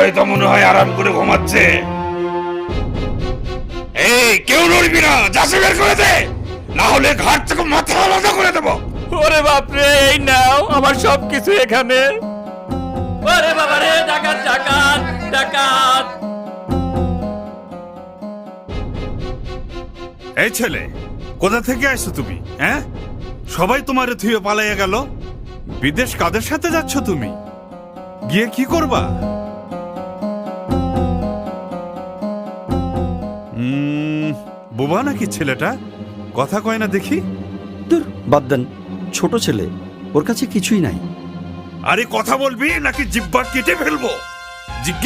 সবাই তো মনে হয় আরাম করে ঘুমাচ্ছে। এই কেউ নড়বি না, যাচ্ছে বের করে দে, না হলে ঘাট থেকে মাথা আলাদা করে দেবো। ওরে বাপরে, এই নাও আমার সবকিছু এখানে। ওরে বাবা রে, ডাকাত ডাকাত ডাকাত! এই ছেলে, কোথা থেকে আসছো তুমি? হ্যাঁ, সবাই তোমারে থুয়ে পালাইয়া গেল। বিদেশ কাদের সাথে যাচ্ছ তুমি? গিয়ে কি করবা? বোবা নাকি ছেলেটা? কথা কয় না দেখি। দূর, বাদ দেন, ছোট ছেলে, ওর কাছে কিছুই নাই। আরে কথা বলবি নাকি জিব্বা কেটে ফেলবো?